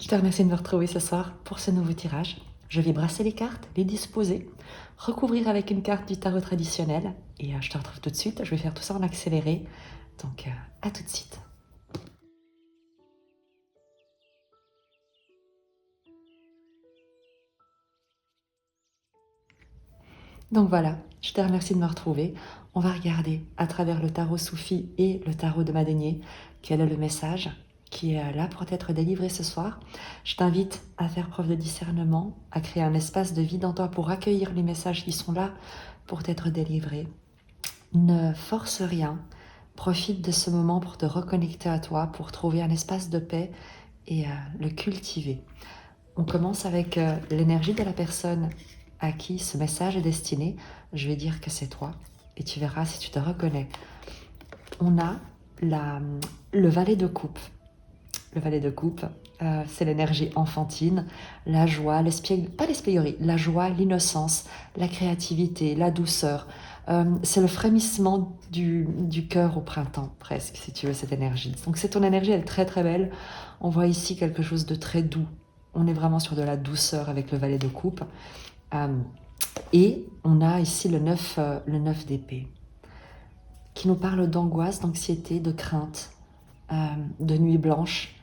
te remercie de me retrouver ce soir pour ce nouveau tirage. Je vais brasser les cartes, les disposer, recouvrir avec une carte du tarot traditionnel et je te retrouve tout de suite. Je vais faire tout ça en accéléré, donc à tout de suite. Donc voilà, je te remercie de me retrouver. On va regarder à travers le tarot Soufi et le tarot de Madenier quel est le message qui est là pour être délivré ce soir. Je t'invite à faire preuve de discernement, à créer un espace de vide en toi pour accueillir les messages qui sont là pour t'être délivrés. Ne force rien, profite de ce moment pour te reconnecter à toi, pour trouver un espace de paix et le cultiver. On commence avec l'énergie de la personne à qui ce message est destiné. Je vais dire que c'est toi et tu verras si tu te reconnais. On a le valet de coupe. Le valet de coupe, c'est l'énergie enfantine, la joie, pas l'espièglerie, la joie, l'innocence, la créativité, la douceur. C'est le frémissement du cœur au printemps, presque, si tu veux, cette énergie. Donc c'est ton énergie, elle est très très belle. On voit ici quelque chose de très doux. On est vraiment sur de la douceur avec le valet de coupe. Et on a ici le 9 d'épée, qui nous parle d'angoisse, d'anxiété, de crainte, de nuit blanche,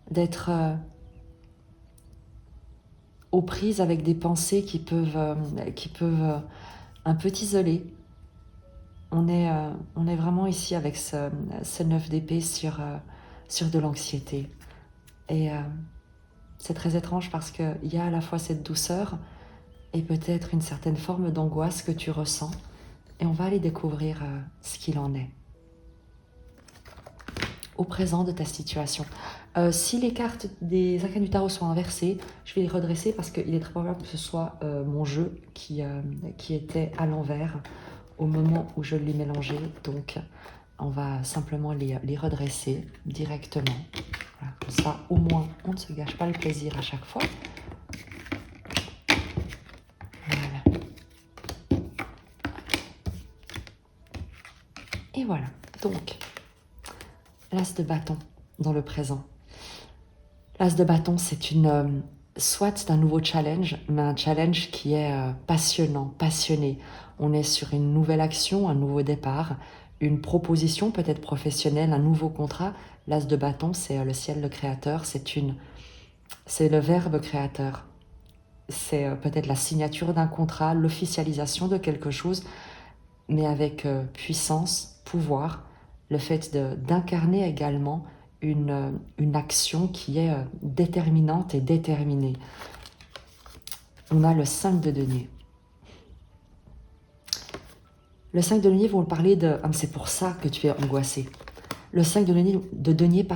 d'être aux prises avec des pensées qui peuvent un peu t'isoler. On est vraiment ici avec ce 9 d'épée sur de l'anxiété. Et c'est très étrange parce qu'il y a à la fois cette douceur et peut-être une certaine forme d'angoisse que tu ressens. Et on va aller découvrir ce qu'il en est au présent de ta situation. Si les cartes des arcanes du tarot sont inversées, je vais les redresser parce qu'il est très probable que ce soit mon jeu qui était à l'envers au moment où je l'ai mélangé. Donc, on va simplement les redresser directement. Voilà, comme ça, au moins, on ne se gâche pas le plaisir à chaque fois. Voilà. Et voilà. Donc, l'as de bâton dans le présent. L'as de bâton, c'est soit un nouveau challenge, mais un challenge qui est passionnant, passionné. On est sur une nouvelle action, un nouveau départ, une proposition peut-être professionnelle, un nouveau contrat. L'as de bâton, c'est le ciel, le créateur, c'est le verbe créateur. C'est peut-être la signature d'un contrat, l'officialisation de quelque chose, mais avec puissance, pouvoir, le fait d'incarner également une action qui est déterminante et déterminée. On a le 5 de denier. Le 5 de denier, vous parlez de... c'est pour ça que tu es angoissé. Le 5 de denier,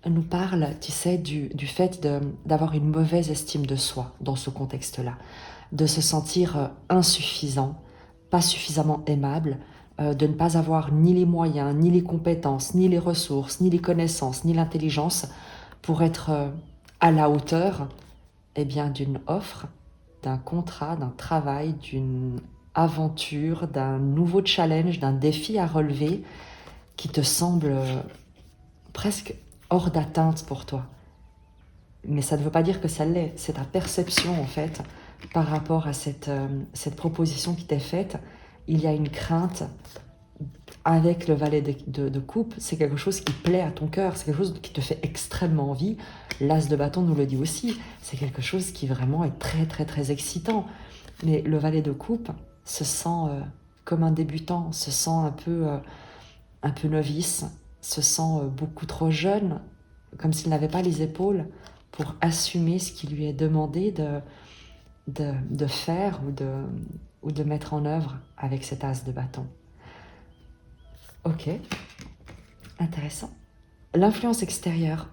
nous parle, tu sais, du fait d'avoir une mauvaise estime de soi dans ce contexte-là, de se sentir insuffisant, pas suffisamment aimable, de ne pas avoir ni les moyens, ni les compétences, ni les ressources, ni les connaissances, ni l'intelligence pour être à la hauteur d'une offre, d'un contrat, d'un travail, d'une aventure, d'un nouveau challenge, d'un défi à relever qui te semble presque hors d'atteinte pour toi. Mais ça ne veut pas dire que ça l'est, c'est ta perception en fait par rapport à cette proposition qui t'est faite. Il y a une crainte avec le valet de coupe, c'est quelque chose qui plaît à ton cœur, c'est quelque chose qui te fait extrêmement envie. L'as de bâton nous le dit aussi, c'est quelque chose qui vraiment est très très très excitant. Mais le valet de coupe se sent comme un débutant, se sent un peu novice, se sent beaucoup trop jeune, comme s'il n'avait pas les épaules pour assumer ce qui lui est demandé de faire ou de mettre en œuvre avec cet as de bâton. Ok, intéressant. L'influence extérieure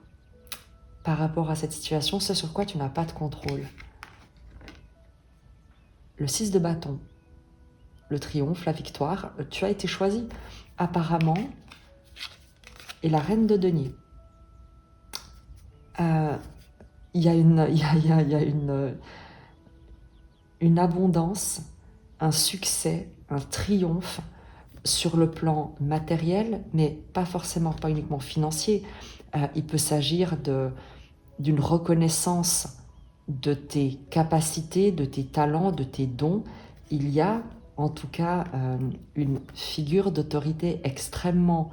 par rapport à cette situation, c'est sur quoi tu n'as pas de contrôle. Le 6 de bâton, le triomphe, la victoire, tu as été choisi apparemment, et la reine de denier. Il y a une abondance, un succès, un triomphe sur le plan matériel, mais pas uniquement financier. Il peut s'agir d'une reconnaissance de tes capacités, de tes talents, de tes dons. Il y a en tout cas une figure d'autorité extrêmement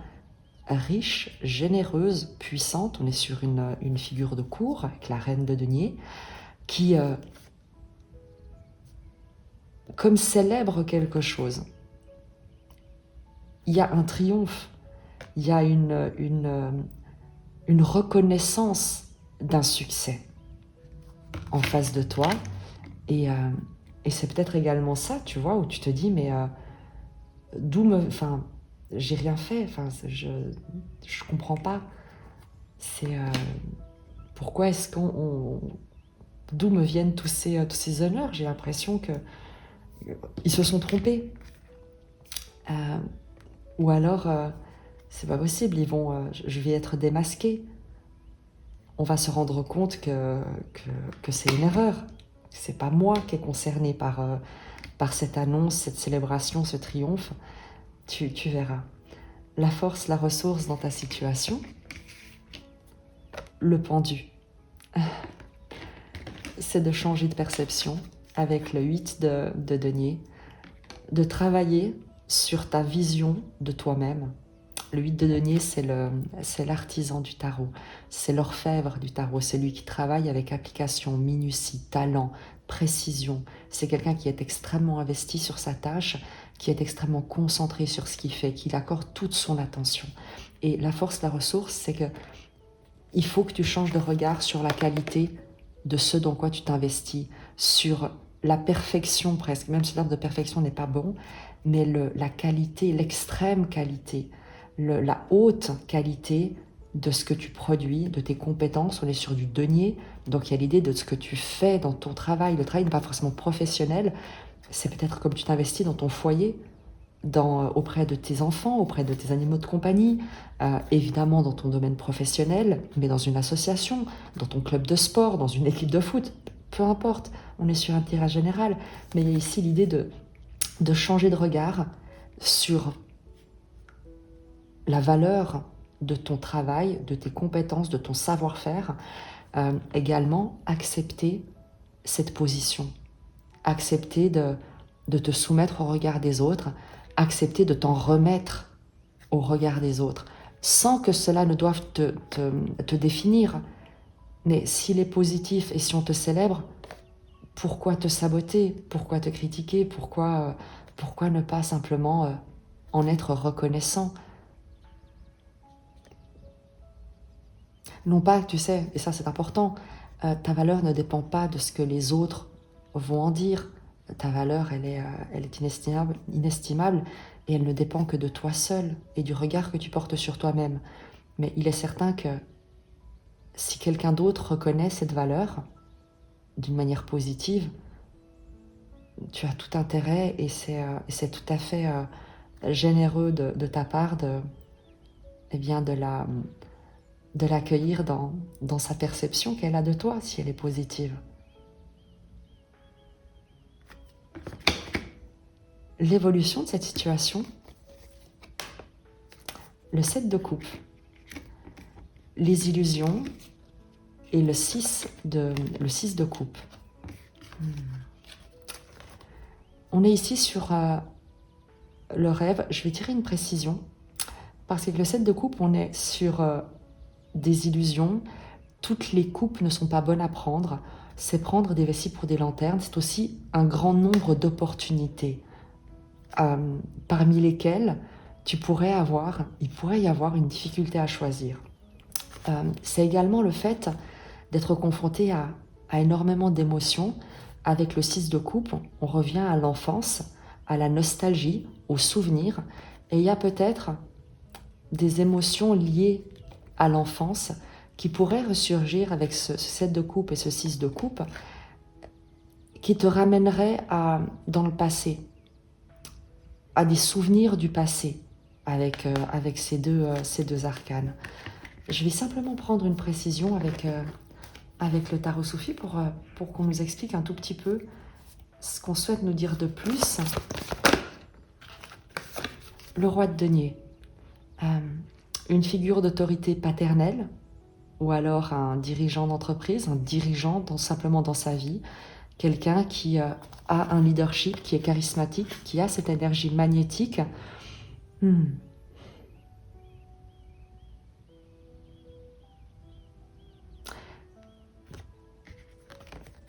riche, généreuse, puissante. On est sur une figure de cour avec la reine de denier qui comme célèbre quelque chose. Il y a un triomphe, il y a une reconnaissance d'un succès en face de toi. Et c'est peut-être également ça, tu vois, où tu te dis, mais d'où me... Enfin, j'ai rien fait, enfin, je comprends pas. C'est... pourquoi est-ce qu'on... D'où me viennent tous ces honneurs? J'ai l'impression que ils se sont trompés. Ou alors, c'est pas possible, ils vont, je vais être démasquée. On va se rendre compte que c'est une erreur. C'est pas moi qui est concerné par cette annonce, cette célébration, ce triomphe. Tu verras. La force, la ressource dans ta situation. Le pendu. C'est de changer de perception avec le 8 de denier, de travailler sur ta vision de toi-même. Le 8 de denier, c'est l'artisan du tarot, c'est l'orfèvre du tarot, c'est lui qui travaille avec application, minutie, talent, précision. C'est quelqu'un qui est extrêmement investi sur sa tâche, qui est extrêmement concentré sur ce qu'il fait, qui accorde toute son attention. Et la force, la ressource, c'est que il faut que tu changes de regard sur la qualité de ce dans quoi tu t'investis, sur la perfection presque, même si le terme de perfection n'est pas bon, mais la qualité, l'extrême qualité, la haute qualité de ce que tu produis, de tes compétences. On est sur du denier, donc il y a l'idée de ce que tu fais dans ton travail. Le travail n'est pas forcément professionnel, c'est peut-être comme tu t'investis dans ton foyer, auprès de tes enfants, auprès de tes animaux de compagnie, évidemment dans ton domaine professionnel, mais dans une association, dans ton club de sport, dans une équipe de foot, peu importe, on est sur un tirage général, mais il y a ici l'idée de changer de regard sur la valeur de ton travail, de tes compétences, de ton savoir-faire, également accepter cette position, accepter de te soumettre au regard des autres, accepter de t'en remettre au regard des autres, sans que cela ne doive te définir. Mais s'il est positif et si on te célèbre, pourquoi te saboter? Pourquoi te critiquer? Pourquoi ne pas simplement en être reconnaissant? Non pas, tu sais, et ça c'est important, ta valeur ne dépend pas de ce que les autres vont en dire. Ta valeur, elle est inestimable et elle ne dépend que de toi seul et du regard que tu portes sur toi-même. Mais il est certain que si quelqu'un d'autre reconnaît cette valeur d'une manière positive, tu as tout intérêt et c'est tout à fait généreux de ta part eh bien de l'accueillir dans sa perception qu'elle a de toi, si elle est positive. L'évolution de cette situation, le 7 de coupe, les illusions et le 6 de coupe. On est ici sur le rêve. Je vais tirer une précision parce que le 7 de coupe, on est sur des illusions. Toutes les coupes ne sont pas bonnes à prendre. C'est prendre des vessies pour des lanternes. C'est aussi un grand nombre d'opportunités. Parmi lesquelles il pourrait y avoir une difficulté à choisir. C'est également le fait d'être confronté à énormément d'émotions. Avec le 6 de coupe, on revient à l'enfance, à la nostalgie, aux souvenirs, et il y a peut-être des émotions liées à l'enfance qui pourraient ressurgir avec ce 7 de coupe et ce 6 de coupe, qui te ramèneraient dans le passé, à des souvenirs du passé avec ces deux arcanes. Je vais simplement prendre une précision avec le tarot soufi pour qu'on nous explique un tout petit peu ce qu'on souhaite nous dire de plus. Le roi de denier, une figure d'autorité paternelle ou alors un dirigeant d'entreprise, un dirigeant simplement dans sa vie, quelqu'un qui a un leadership, qui est charismatique, qui a cette énergie magnétique.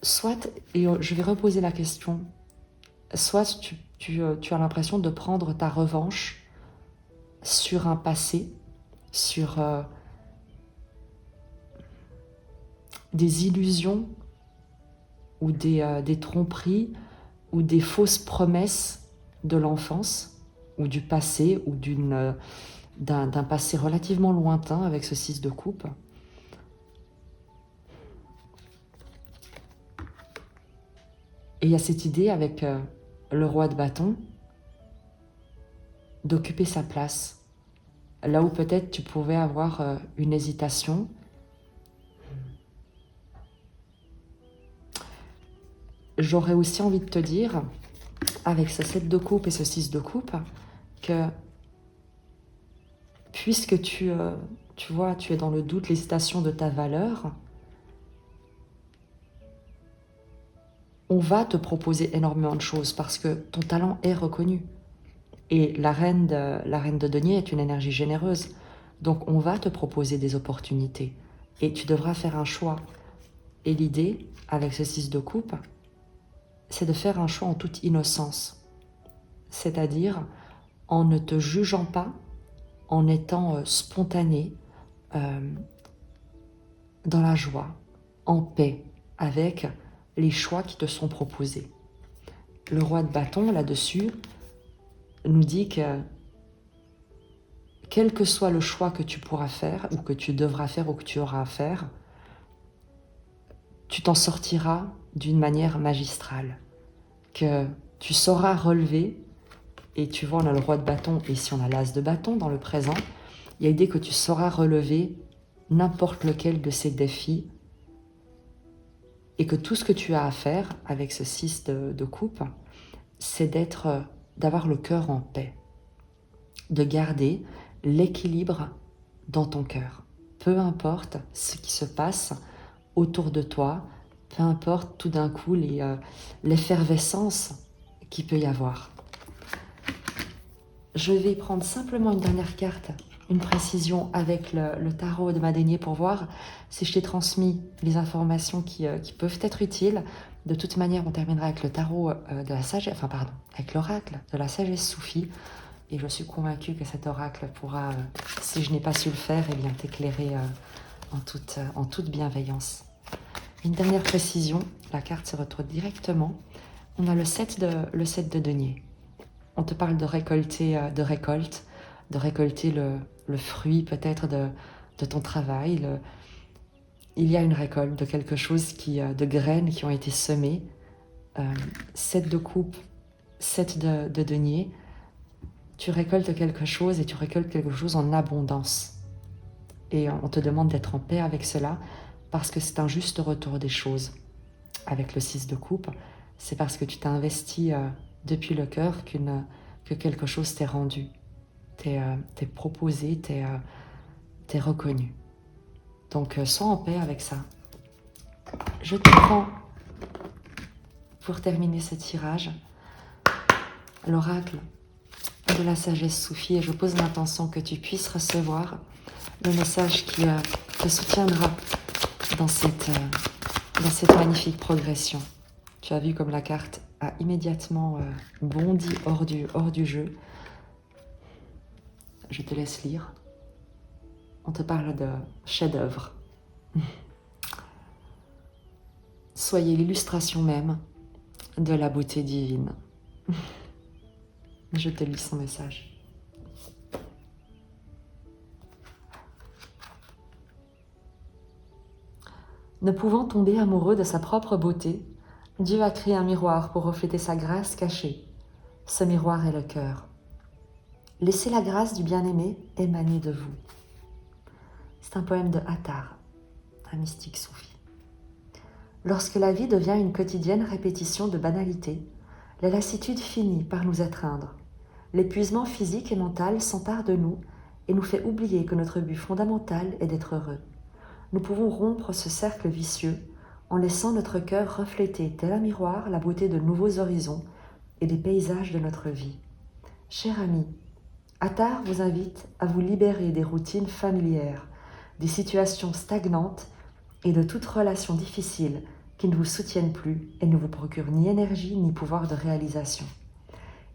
Soit, et je vais reposer la question, soit tu as l'impression de prendre ta revanche sur un passé, sur des illusions ou des tromperies ou des fausses promesses de l'enfance ou du passé ou d'un passé relativement lointain avec ce 6 de coupe. Et il y a cette idée avec le roi de bâton d'occuper sa place. Là où peut-être tu pouvais avoir une hésitation. J'aurais aussi envie de te dire, avec ce 7 de coupe et ce 6 de coupe, que puisque tu vois, tu es dans le doute, l'hésitation de ta valeur, on va te proposer énormément de choses parce que ton talent est reconnu. Et la reine de denier est une énergie généreuse. Donc on va te proposer des opportunités et tu devras faire un choix. Et l'idée, avec ce 6 de coupe, c'est de faire un choix en toute innocence. C'est-à-dire en ne te jugeant pas, en étant spontané, dans la joie, en paix, avec les choix qui te sont proposés. Le roi de bâton, là-dessus, nous dit que quel que soit le choix que tu pourras faire, ou que tu devras faire, ou que tu auras à faire, tu t'en sortiras d'une manière magistrale, que tu sauras relever, et tu vois, on a le roi de bâton, et si on a l'as de bâton dans le présent, il y a l'idée que tu sauras relever n'importe lequel de ces défis, et que tout ce que tu as à faire avec ce 6 de coupe, c'est d'avoir le cœur en paix, de garder l'équilibre dans ton cœur. Peu importe ce qui se passe autour de toi, peu importe tout d'un coup l'effervescence qu'il peut y avoir. Je vais prendre simplement une dernière carte, une précision avec le tarot de Madénier pour voir si je t'ai transmis les informations qui peuvent être utiles. De toute manière, on terminera avec le tarot de la sagesse, avec l'oracle de la sagesse soufie. Et je suis convaincue que cet oracle pourra, si je n'ai pas su le faire, eh bien t'éclairer en toute bienveillance. Une dernière précision, la carte se retrouve directement. On a le 7 de denier. On te parle de récolter, de récolter le fruit peut-être de ton travail. Il y a une récolte de quelque chose, de graines qui ont été semées. 7 de coupe, 7 de denier. Tu récoltes quelque chose et tu récoltes quelque chose en abondance. Et on te demande d'être en paix avec cela parce que c'est un juste retour des choses. Avec le 6 de coupe, c'est parce que tu t'es investi depuis le cœur que quelque chose t'est rendu, t'est proposé, t'est reconnu. Donc sois en paix avec ça. Je te prends, pour terminer ce tirage, l'oracle de la sagesse soufie et je pose l'intention que tu puisses recevoir le message qui te soutiendra dans cette magnifique progression. Tu as vu comme la carte a immédiatement bondi hors du jeu. Je te laisse lire. On te parle de chef-d'œuvre. Soyez l'illustration même de la beauté divine. Je te lis son message. Ne pouvant tomber amoureux de sa propre beauté, Dieu a créé un miroir pour refléter sa grâce cachée. Ce miroir est le cœur. Laissez la grâce du bien-aimé émaner de vous. C'est un poème de Attar, un mystique soufi. Lorsque la vie devient une quotidienne répétition de banalités, la lassitude finit par nous étreindre. L'épuisement physique et mental s'empare de nous et nous fait oublier que notre but fondamental est d'être heureux. nous pouvons rompre ce cercle vicieux en laissant notre cœur refléter, tel un miroir, la beauté de nouveaux horizons et des paysages de notre vie. Cher ami, Attar vous invite à vous libérer des routines familières, des situations stagnantes et de toute relation difficile qui ne vous soutiennent plus et ne vous procurent ni énergie ni pouvoir de réalisation.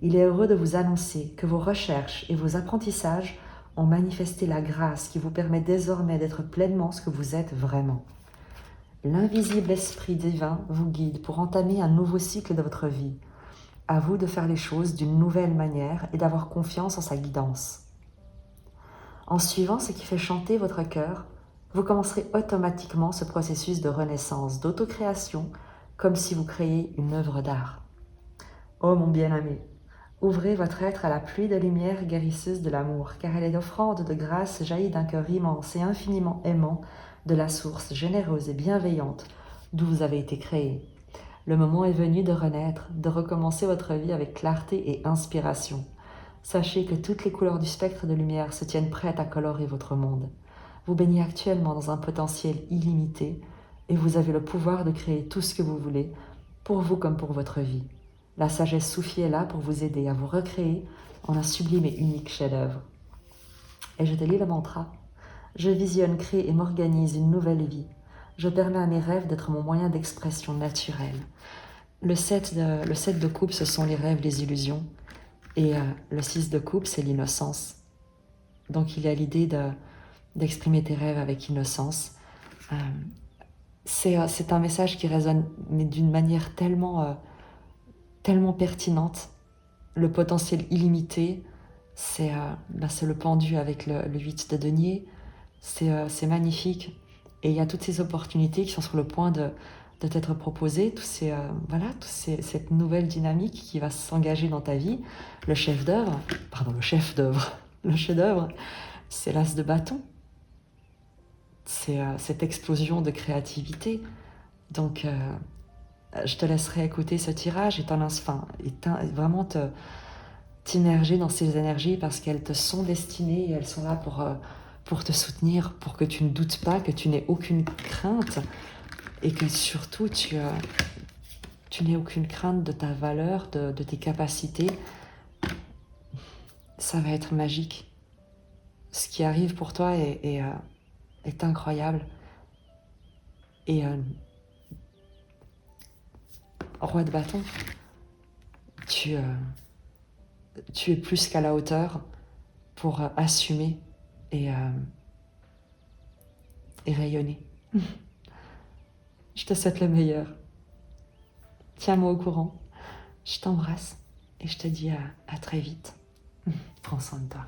Il est heureux de vous annoncer que vos recherches et vos apprentissages ont manifesté la grâce qui vous permet désormais d'être pleinement ce que vous êtes vraiment. L'invisible esprit divin vous guide pour entamer un nouveau cycle de votre vie. À vous de faire les choses d'une nouvelle manière et d'avoir confiance en sa guidance. En suivant ce qui fait chanter votre cœur, vous commencerez automatiquement ce processus de renaissance, d'autocréation, comme si vous créiez une œuvre d'art. Oh mon bien-aimé, ouvrez votre être à la pluie de lumière guérisseuse de l'amour, car elle est l'offrande de grâce jaillie d'un cœur immense et infiniment aimant de la source généreuse et bienveillante d'où vous avez été créé. Le moment est venu de renaître, de recommencer votre vie avec clarté et inspiration. Sachez que toutes les couleurs du spectre de lumière se tiennent prêtes à colorer votre monde. Vous baignez actuellement dans un potentiel illimité et vous avez le pouvoir de créer tout ce que vous voulez, pour vous comme pour votre vie. La sagesse Soufi est là pour vous aider à vous recréer en un sublime et unique chef-d'œuvre. Et je te lis le mantra. Je visionne, crée et m'organise une nouvelle vie. Je permets à mes rêves d'être mon moyen d'expression naturel. Le 7 de coupe, ce sont les rêves, les illusions. Et le 6 de coupe, c'est l'innocence. Donc il y a l'idée d'exprimer tes rêves avec innocence. C'est un message qui résonne mais d'une manière tellement pertinente. Le potentiel illimité, c'est le pendu avec le 8 de denier. C'est magnifique. Et il y a toutes ces opportunités qui sont sur le point de t'être proposées, cette nouvelle dynamique qui va s'engager dans ta vie. Le chef-d'œuvre, le chef-d'œuvre, c'est l'as de bâton. C'est cette explosion de créativité. Donc, je te laisserai écouter ce tirage et vraiment t'immerger dans ces énergies parce qu'elles te sont destinées et elles sont là pour te soutenir, pour que tu ne doutes pas, que tu n'aies aucune crainte et que surtout tu n'aies aucune crainte de ta valeur, de tes capacités. Ça va être magique. Ce qui arrive pour toi est incroyable. Et roi de bâton, tu es plus qu'à la hauteur pour assumer et rayonner. Je te souhaite le meilleur. Tiens-moi au courant. Je t'embrasse et je te dis à très vite. Prends soin de toi.